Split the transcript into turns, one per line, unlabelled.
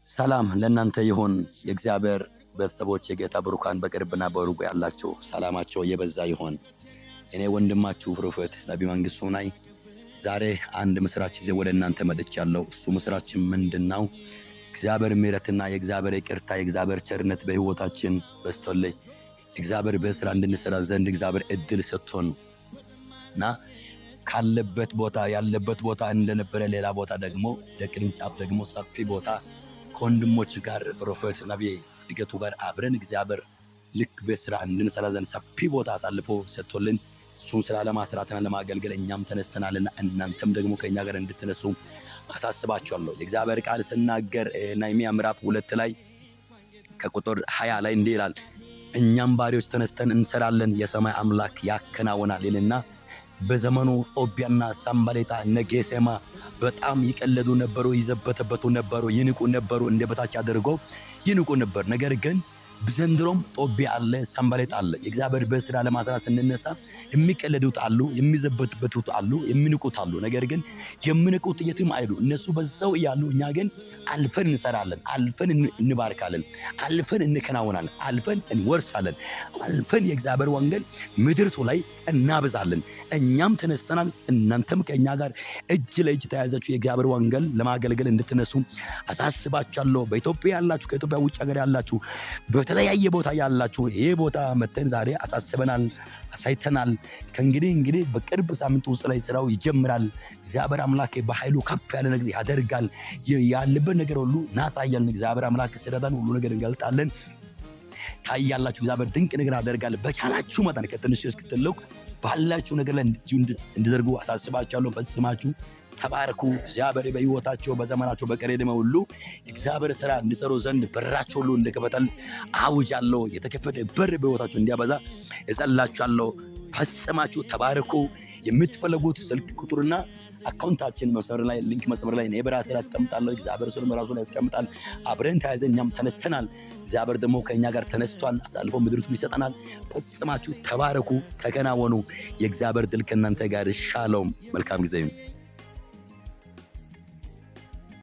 ሰላም ለእናንተ ይሁን። የእግዚአብሔር ቤተሰቦች የጌታ ብሩካን በቅርብና በሩቅ ያላችሁ ሰላማቸው የበዛ ይሁን። እኔ ወንድማችሁ ፕሮፌት ነቢይ መንግስቱ ነኝ። ዛሬ አንድ ምስራች ይዤ ወደ እናንተ መጥቻለሁ። እሱ ምስራችን ምንድነው? እግዚአብሔር ምሕረትና የእግዚአብሔር ይቅርታ የእግዚአብሔር ቸርነት በህይወታችን በስቶልኝ እግዚአብሔር በስራ እንድንሰራ ዘንድ እግዚአብሔር እድል ሰጥቶንና ካለበት ቦታ ያለበት ቦታ እንደነበረ ሌላ ቦታ ደግሞ ለቅርንጫፍ ደግሞ ሰፊ ቦታ ከወንድሞች ጋር ፕሮፌት ነቢይ እድገቱ ጋር አብረን እግዚአብሔር ልክ በስራ እንድንሰራ ዘንድ ሰፊ ቦታ አሳልፎ ሰጥቶልን እሱን ስራ ለማስራትና ለማገልገል እኛም ተነስተናልና እናንተም ደግሞ ከኛ ጋር እንድትነሱ አሳስባችኋለሁ። የእግዚአብሔር ቃል ሲናገር ነህምያ ምዕራፍ 2 ላይ ከቁጥር 20 ላይ እንዲህ ይላል፣ እኛም ባሪያዎች ተነስተን እንሰራለን የሰማይ አምላክ ያከናውናል ይልና በዘመኑ ጦቢያና ሳምባሌታ ነጌሴማ በጣም ይቀለዱ ነበሩ፣ ይዘበተበቱ ነበሩ፣ ይንቁ ነበሩ፣ እንደበታች አድርገው ይንቁ ነበር። ነገር ግን ዘንድሮም ጦቢያ አለ፣ ሳምባሌት አለ። የእግዚአብሔር በስራ ለማስራት ስንነሳ የሚቀለዱት አሉ፣ የሚዘበቱት አሉ፣ የሚንቁት አሉ። ነገር ግን የሚንቁት የትም አይሉ፣ እነሱ በዛው እያሉ እኛ ግን አልፈን እንሰራለን፣ አልፈን እንባርካለን፣ አልፈን እንከናወናለን፣ አልፈን እንወርሳለን፣ አልፈን የእግዚአብሔር ወንጌል ምድርቱ ላይ እናበዛለን። እኛም ተነስተናል። እናንተም ከኛ ጋር እጅ ለእጅ ተያይዛችሁ የእግዚአብሔር ወንጌል ለማገልገል እንድትነሱ አሳስባችኋለሁ። በኢትዮጵያ ያላችሁ፣ ከኢትዮጵያ ውጭ ሀገር ያላችሁ፣ በተለያየ ቦታ ያላችሁ ይሄ ቦታ መተን ዛሬ አሳስበናል፣ አሳይተናል። ከእንግዲህ በቅርብ ሳምንት ውስጥ ላይ ስራው ይጀምራል። እግዚአብሔር አምላክ በኃይሉ ከፍ ያለ ነገር ያደርጋል። ያለበት ነገር ሁሉ እናሳያለን። እግዚአብሔር አምላክ ሲረዳን ሁሉ ነገር እንገልጣለን። ታያላችሁ። እግዚአብሔር ድንቅ ነገር ያደርጋል። በቻላችሁ መጠን ከትንሽ እስከ ትልቅ ባላችሁ ነገር ላይ እንድትደርጉ አሳስባችኋለሁ። ፈጽማችሁ ተባረኩ። እግዚአብሔር በሕይወታቸው በዘመናቸው በቀሪ ዕድሜ ሁሉ እግዚአብሔር ስራ እንዲሰሩ ዘንድ በራቸው ሁሉ እንደከፈተል አውጃለሁ። የተከፈተ በር በሕይወታቸው እንዲያበዛ እጸልያለሁ። ፈጽማችሁ ተባረኩ። የምትፈልጉት ስልክ ቁጥርና አካውንታችን መስመር ላይ ሊንክ መስመር ላይ ነው በራሴ ላይ አስቀምጣለሁ። እግዚአብሔር ስለ መራሱ ላይ ያስቀምጣል። አብረን ተያይዘን እኛም ተነስተናል። እግዚአብሔር ደግሞ ከኛ ጋር ተነስቷል። አሳልፎ ምድርቱን ይሰጠናል። ፈጽማችሁ ተባረኩ፣ ተከናወኑ። የእግዚአብሔር ድል ከእናንተ ጋር ሻሎም። መልካም ጊዜ ነው።